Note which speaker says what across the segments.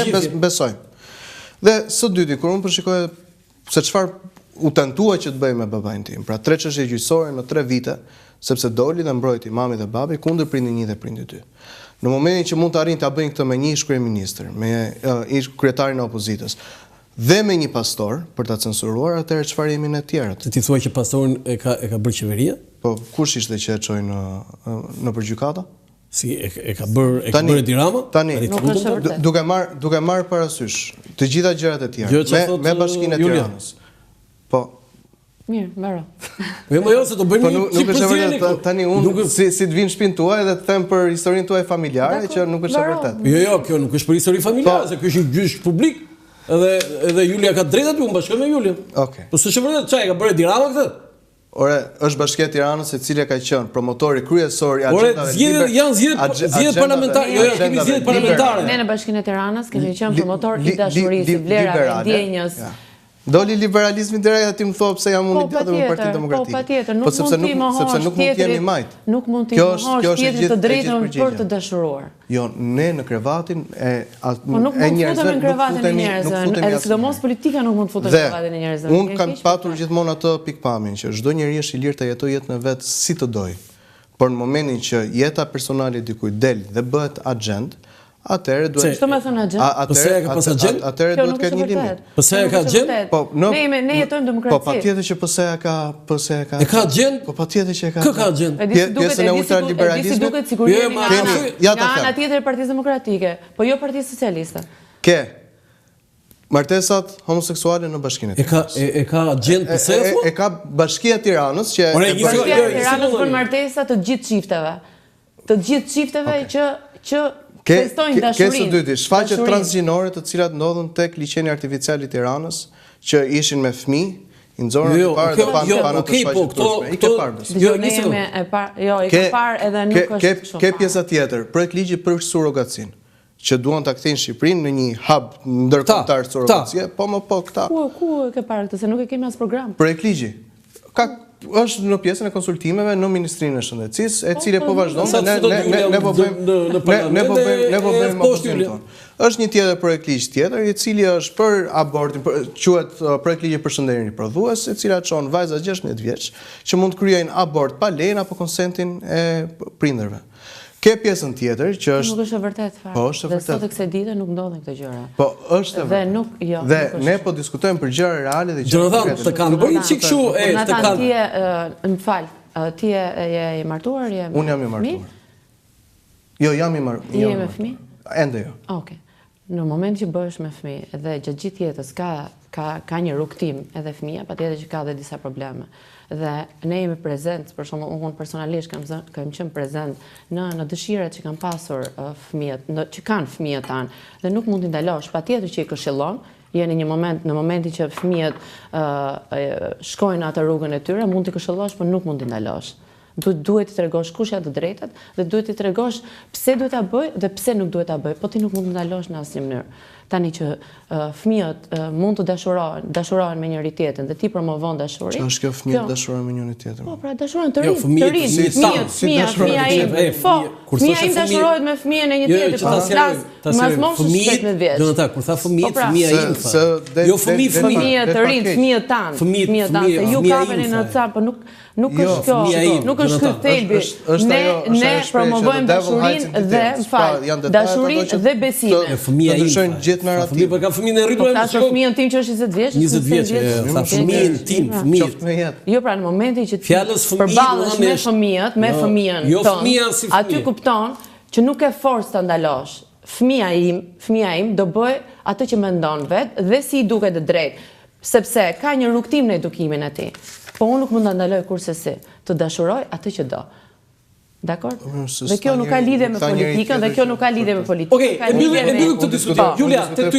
Speaker 1: ne besojmë. Dhe së dyti, kur unë përshikoj se çfarë u tentua që të bëj me babain tim, pra 3 çështje gjyqësore në 3 vite, sepse doli dhe mbrojti mami dhe babi kundër prindi 1 dhe prindi 2. Në momentin që mund të arrin ta bëjnë këtë me një ish-kryeministër, me kryetarin e opozitës dhe me një pastor për ta censuruar, atëherë çfarë jemi ne të tjerët?
Speaker 2: Ti thua që pastorin e ka bërë qeveria?
Speaker 1: Po kush ishte që e çoi në përgjykata?
Speaker 2: Si e ka bërë Edi Rama?
Speaker 1: Tani, duke marr parasysh të gjitha gjërat e tjera me Bashkinë e Tiranës. Po.
Speaker 3: Mirë, mbaro.
Speaker 2: Jo, se do bëjmë
Speaker 1: nuk është e vërtetë. Tani unë si të vim në shtëpinë tuaj dhe të them për historinë tuaj familjare që nuk është e vërtetë.
Speaker 2: Jo, kjo nuk është për histori familjare, se kjo është një gjyq publik. Edhe Julia ka drejt aty, unë bashkoj me Julian.
Speaker 1: Okej.
Speaker 2: Po s'është e vërtetë, çfarë ka bërë Edi Rama këtë?
Speaker 1: Ore, është Bashkia e Tiranës e cila ka qenë promotori kryesor i agjendave.
Speaker 2: Ore, janë zgjedhjet parlamentare. Jo, kemi zgjedhjet parlamentare.
Speaker 3: Ne në Bashkinë e Tiranës kemi qenë promotor i dashurisë, vlerave, ndjenjës.
Speaker 1: Doli liberalizmi direkt aty më thua pse jam unë ideator në Partinë Demokratike.
Speaker 3: Po patjetër, nuk mund të jemi majt. Nuk mund të mohosh tjetrin të drejtën për të dashuruar.
Speaker 1: Jo, ne në krevatin e
Speaker 3: njerëzve nuk krevatin e njerëzve, edhe sidomos politika nuk mund të futet në krevatin e njerëzve.
Speaker 1: Unë kam patur gjithmonë atë pikpamjen që çdo njeri është i lirë të jetojë jetën e vet si të dojë. Por në momentin që jeta personale e dikujt del dhe bëhet agjend, atëherë duhet.
Speaker 3: Çfarë më thon agjend?
Speaker 1: Atëherë duhet të ketë një limit.
Speaker 2: PS-ja ka agjend?
Speaker 1: Po,
Speaker 3: ne jetojmë demokraci.
Speaker 1: Po patjetër që PS-ja ka.
Speaker 2: E ka agjend?
Speaker 1: Po patjetër që e ka.
Speaker 2: Kë ka agjend?
Speaker 1: Pjesën e ultraliberalizmit.
Speaker 3: Duket sigurisht. Ja ana tjetër e Partisë Demokratike, po jo Partisë Socialiste.
Speaker 1: Ke martesat homoseksuale në Bashkinë e
Speaker 2: Tiranës. E ka agjend PS-ja?
Speaker 1: E ka Bashkia e Tiranës që
Speaker 3: Bashkia e Tiranës bën martesa të gjithë çifteve. Të gjithë çifteve që festojnë dashurinë.
Speaker 1: Ke së dyti, shfaqjet transgjinore të cilat ndodhen tek liçeni artificial i Tiranës, që ishin me fëmijë, i nxorën të parë dhe panë të shfaqjet. I ke parë?
Speaker 3: Jo, i ke parë edhe nuk është kështu.
Speaker 1: Ke pjesa tjetër, projekt ligji për surrogacinë, që duan ta kthejnë Shqipërinë në një hub ndërkombëtar surrogacie, po këta.
Speaker 3: Ku e ke parë këtë se nuk e kemi as program?
Speaker 1: Projekt ligji. Është në pjesën e konsultimeve në Ministrinë e Shëndetësisë, e cila po vazhdon. Ne po bëjmë opozicion. Është një tjetër projekt ligj tjetër, i cili është për abortin, quhet projekt ligji për shëndetin riprodhues, e cila çon vajza 16 vjeç që mund të kryejnë abort pa lejen apo konsentin e prindërve. Ke pjesën tjetër që është.
Speaker 3: Nuk është e vërtetë fare.
Speaker 1: Po, është e vërtetë.
Speaker 3: Sot kësaj dite nuk ndodhen këto gjëra.
Speaker 1: Po, është e vërtetë. Dhe ne po diskutojmë për gjëra reale dhe gjëra
Speaker 2: konkrete. Të kanë bërë çik kështu
Speaker 3: të kanë. Më fal, ti je i martuar, je?
Speaker 1: Unë jam i martuar. Jo, jam i martuar.
Speaker 3: Je me fëmijë?
Speaker 1: Ende jo.
Speaker 3: Okej. Në moment që bëhesh me fëmijë dhe gjatë gjithë jetës ka një rrugtim edhe fëmia, patjetër që ka edhe disa probleme. Dhe ne jemi prezent, për shembull unë personalisht kam qenë prezent në dëshirat që kanë pasur fëmijët, që kanë fëmijët tanë, dhe nuk mund t'i ndalosh, patjetër që i këshillon, jeni në momentin që fëmijët shkojnë atë rrugën e tyre, mund t'i këshillosh, por nuk mund t'i ndalosh. Duhet t'i tregosh kush janë të drejtat dhe duhet t'i tregosh pse duhet ta bëj dhe pse nuk duhet ta bëj, po ti nuk mund të ndalosh në asnjë mënyrë. Tani që fëmijët mund të dashurohen me njëri tjetrin dhe ti promovon dashurinë.
Speaker 1: Ç'është kjo fëmijët dashurohen me njëri tjetrin?
Speaker 3: Po, pra dashurohen të rinë. Fëmia im. Po, fëmia im dashurohet me fëmijën e një tjetrit, po flas mas moshës 17 vjeç.
Speaker 2: Do të thotë kur tha fëmijët, fëmia im. Jo fëmijë
Speaker 3: të rinë, fëmijët tan. Fëmijët tan, se ju kapeni në WhatsApp, po nuk është kjo, nuk është ky thelbi. Ne promovojmë dashurinë dhe dashurinë dhe besimin.
Speaker 2: Fëmia im.
Speaker 1: Fëmijë
Speaker 2: për ka fëmijën e rritur.
Speaker 3: Ta fëmijën tim që është 20 vjeç.
Speaker 2: 20 vjeç. Tha fëmijën tim, fëmijët.
Speaker 3: Jo, pra në momentin që ti përballesh me fëmijën tonë, aty kupton që nuk e forcë ta ndalosh. Fëmia im do bëj atë që mendon vet dhe si i duket të drejtë, sepse ka një rrugtim në edukimin e tij. Po unë nuk mund ta ndaloj kurse të dashuroj atë që do. Dakor? Dhe kjo nuk ka lidhje me politikën dhe kjo nuk ka lidhje me politikën.
Speaker 2: Okej, e mbyllim këtë diskutim. Julia, te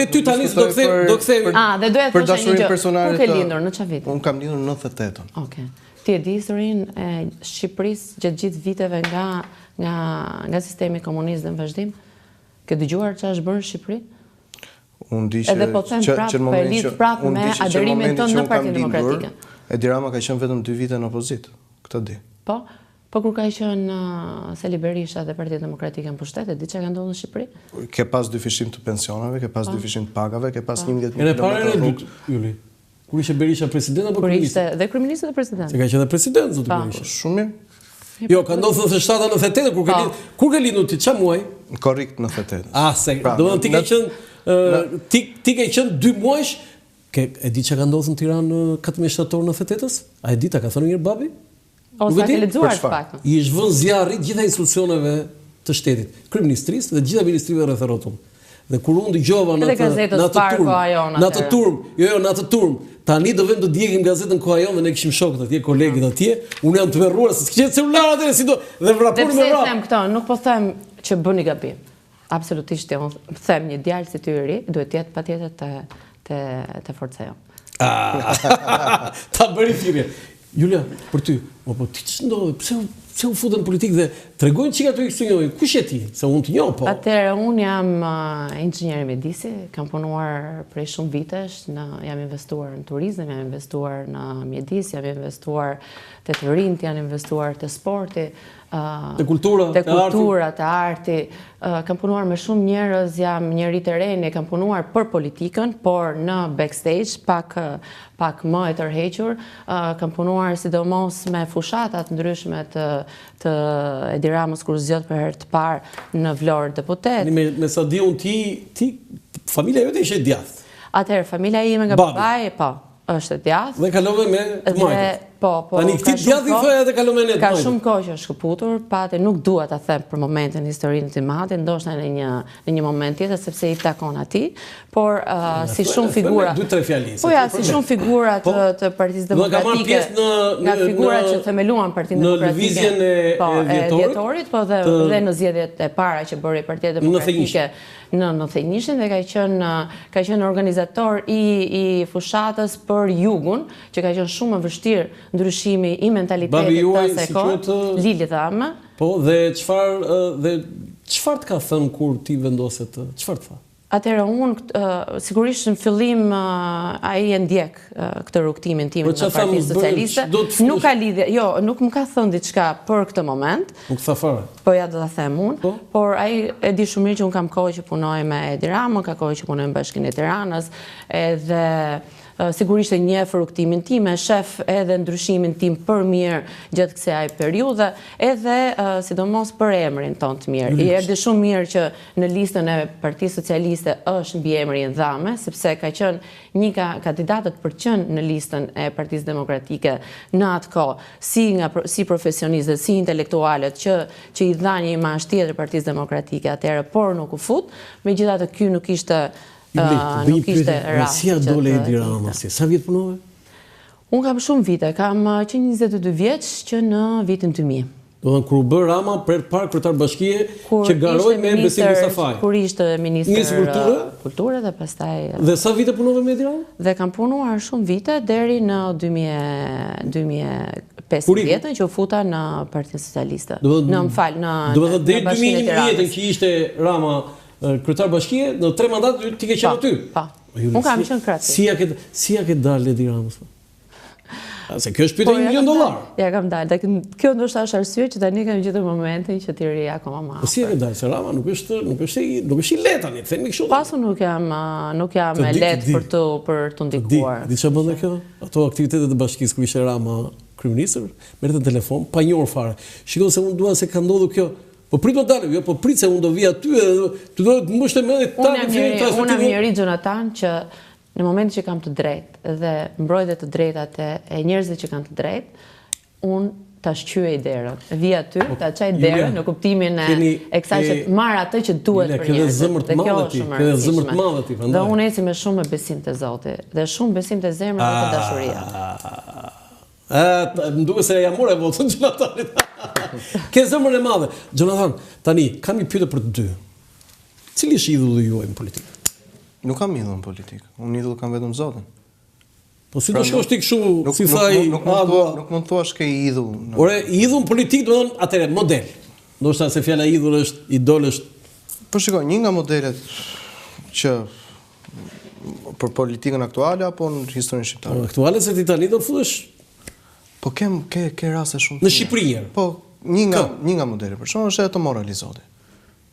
Speaker 2: ty tani do kthej.
Speaker 3: Dhe doja të thosh një gjë. Kur ke lindur, në çfarë viti?
Speaker 1: Unë kam lindur në 98-ën.
Speaker 3: Okej. Ti e di historinë e Shqipërisë gjatë gjithë viteve nga sistemi komunist në vazhdim? Ke dëgjuar çfarë është bërë në Shqipëri?
Speaker 1: Unë di që
Speaker 3: edhe po them prapë me adherimin tonë në Partinë Demokratike.
Speaker 1: Edi Rama ka qenë vetëm 2 vite në opozitë, këtë di.
Speaker 3: Po Po kur ka qenë Sali Berisha dhe Partia Demokratike në pushtet, e di çka ka ndodhur në Shqipëri?
Speaker 1: Ke pas dy fishim të pensionave, ke pas dy fishim të pagave, ke pas 11.000
Speaker 2: kilometra. E para e
Speaker 1: rrugë.
Speaker 2: Juli. Kur ishte Berisha president apo
Speaker 3: Kur
Speaker 2: kryeminist?
Speaker 3: ishte dhe kryeminist dhe president.
Speaker 2: Se ka qenë president zoti Berisha.
Speaker 1: Shumë mirë.
Speaker 2: Jo, ka ndodhur 97-98 kur ke lindur ti çfarë muaj?
Speaker 1: Korrekt 98.
Speaker 2: Se, do të ti ke qenë 2 muajsh. E di çka ka ndodhur në Tiranë 14 shtator 98-s? A e di ta ka thënë një babi?
Speaker 3: Ose ka lexuar faktën.
Speaker 2: I është vënë zjarri gjitha institucioneve të shtetit, kryeministrisë dhe gjitha ministrive rreth rrotull. Dhe kur unë dëgjova në atë turm, tani do vend të djegim gazetën Koha Jon dhe ne kishim shokët atje, kolegët atje, unë jam të verruar se s'kishte celular atje si do dhe vrapur me vrap.
Speaker 3: Pse them këto, nuk po them që bëni gabim. Absolutisht jo, them një djalë si ty i ri duhet të jetë patjetër te forca jon.
Speaker 2: Ta bëri thirrje. Julia, për ty, po ti ç'ndodhi? Pse u futën në politikë dhe tregojnë çika të këtu njohin? Kush je ti? Se unë të njoh po.
Speaker 3: Atëherë unë jam inxhinier i mjedisi, kam punuar prej shumë vitesh, jam investuar në turizëm, jam investuar në mjedis, jam investuar te të rinjt, jam investuar te sporti,
Speaker 2: te kultura,
Speaker 3: te arti. Kam punuar me shumë njerëz, jam njeri të reni, kam punuar për politikën, por në backstage, pak më e tërhequr, kam punuar sidomos me fushatat ndryshme të Edi Ramës kur zgjodh për herë të parë në Vlorë deputet.
Speaker 2: Me sa di unë ti familja jote ishte djathtë.
Speaker 3: Atëherë familja ime nga babai, po, është djathtë.
Speaker 2: Dhe kalove me të majtët.
Speaker 3: Po.
Speaker 2: Tani këti djathtë i thoja dhe kalove me të majtët.
Speaker 3: Ka shumë kohë që është shkëputur, pati nuk dua ta them për momentin historinë të madhe, ndoshta në një moment tjetër sepse i takon atij, por si shumë figura.
Speaker 2: 2-3 fjali.
Speaker 3: Po ja, si shumë figura të Partisë Demokratike. Nga figurat që themeluan Partinë Demokratike.
Speaker 2: Në lëvizjen e
Speaker 3: Vjetorit, po dhe në zgjedhjet e para që bëri Partia Demokratike në 91 dhe ka qenë organizator i fushatës për jugun, që ka qenë shumë më vështirë ndryshimi i mentalitetit të asaj kohe. Lili Dhama.
Speaker 2: Po, dhe çfarë të ka thënë kur ti vendose çfarë të tha?
Speaker 3: Atëherë unë sigurisht në fillim ai e ndjek këtë rrugtimin tim në Partinë Socialiste. Nuk ka lidhje, jo, nuk më ka thënë diçka për këtë moment.
Speaker 2: Nuk tha fare.
Speaker 3: Po ja do ta them unë, por ai e di shumë mirë që unë kam kohë që punoj me Edi Ramën, ka kohë që punoj në Bashkinë e Tiranës, edhe sigurisht e njeh rrugtimin tim, e shef edhe ndryshimin tim për mirë gjatë kësaj periudhe, edhe sidomos për emrin tonë të mirë. I erdhi shumë mirë që në listën e Partisë Socialiste është mbiemrin Dhame, sepse ka qenë një nga kandidatët për qenë në listën e Partisë Demokratike në atë kohë, si profesionistët, si intelektualët që i dhanë një imazh tjetër Partisë Demokratike atëherë, por nuk u fut. Megjithatë ky nuk ishte nuk ishte rast.
Speaker 2: Si dole Edi Rama? Sa vjet punove?
Speaker 3: Unë kam shumë vite, kam qenë 22 vjeç që në vitin 2000.
Speaker 2: Do të kur u bë Rama për parë kryetar bashkie që garoi me Besim Safaj.
Speaker 3: Kur ishte ministër kulture dhe pastaj.
Speaker 2: Dhe sa vite punove me Edi Rama?
Speaker 3: Dhe kam punuar shumë vite deri në 2015 që u futa në Partinë Socialiste. Do të
Speaker 2: thotë deri 2011 që ishte Rama kryetar bashkie, në 3 mandate ti ke qenë aty.
Speaker 3: Po. Unë kam qenë kryetar.
Speaker 2: Si ja ke dalë Edi Ramës? Se kjo është pyetje $1 milion.
Speaker 3: Ja kam dalë. Kjo ndoshta është arsye që tani kam gjetur momentin që ti ri akoma më.
Speaker 2: Po si ja ke dalë? Se Rama nuk është i lehtë tani, themi kështu.
Speaker 3: Pasu nuk jam e lehtë për të ndikuar.
Speaker 2: Di çfarë bën kjo? Ato aktivitetet e bashkisë kur ishte Rama kryeministër, merrte në telefon pa njohur fare. Shikoj se unë dua se ka ndodhur kjo. Po prit të dalë, jo, po prit se unë do vi aty edhe të do të mbushte me ta.
Speaker 3: Unë jam njëri Jonathan që në momentin që kam të drejtë dhe mbrojtje të drejtat e njerëzve që kanë të drejtë, unë ta shqyej derën. Vi aty, ta çaj derën në kuptimin e kësaj që marr atë që duhet për njerëzit.
Speaker 2: Dhe kjo është shumë e zëmër të madhe ti,
Speaker 3: prandaj. Dhe unë eci me shumë besim te Zoti dhe shumë besim te zemra dhe te dashuria.
Speaker 2: Më duke se jam morë e votën Jonathanit. Ke zemrën e madhe. Jonathan, tani, kam një pyetje për të dy. Cili është idhulli juaj në politikë?
Speaker 1: Nuk kam idhull në politikë. Unë idhull kam vetëm Zotin.
Speaker 2: Po si do shkosh ti kështu, si thaj,
Speaker 1: nuk mund thuash ke idhull.
Speaker 2: Ore, idhull në politikë do të thonë atëre model. Ndoshta se fjala idhull është idol është.
Speaker 1: Po shikoj, një nga modelet që për politikën aktuale apo në historinë shqiptare.
Speaker 2: Aktuale se ti tani do futesh.
Speaker 1: Po ke raste shumë.
Speaker 2: Në Shqipëri.
Speaker 1: Po, një nga modele për shkak është të moralizoti.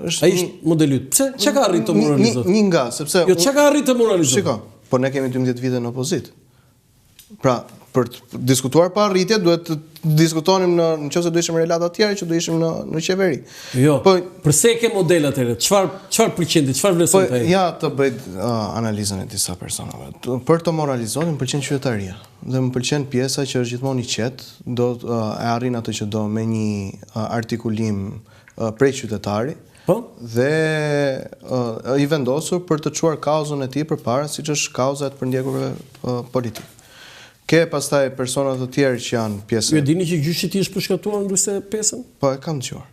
Speaker 2: Ai është modeli yt. Pse? Çka ka arritur të moralizojë?
Speaker 1: Një nga, sepse
Speaker 2: çka ka arritur të moralizojë?
Speaker 1: Shiko, po ne kemi 12 vite në opozitë. Pra, për të diskutuar pa arritje, duhet të diskutonim nëse do ishim relata të tjera që do ishim në qeveri.
Speaker 2: Jo. Po pse ke model atëre? Çfarë përqendi, çfarë vlerëson ai?
Speaker 1: Po ja të bëj analizën e disa personave. Për të moralizuar, më pëlqen qytetaria. Dhe më pëlqen pjesa që është gjithmonë i qetë, do e arrin atë që do me një artikulim prej qytetari. Dhe i vendosur për të çuar kauzën e tij përpara, siç është kauza e të përndjekurve politik. Ke pastaj persona të tjerë që janë pjesë.
Speaker 2: Ju e dini që gjyshi i tij është përshkatuar në 45-ën?
Speaker 1: Po, e kam dëgjuar.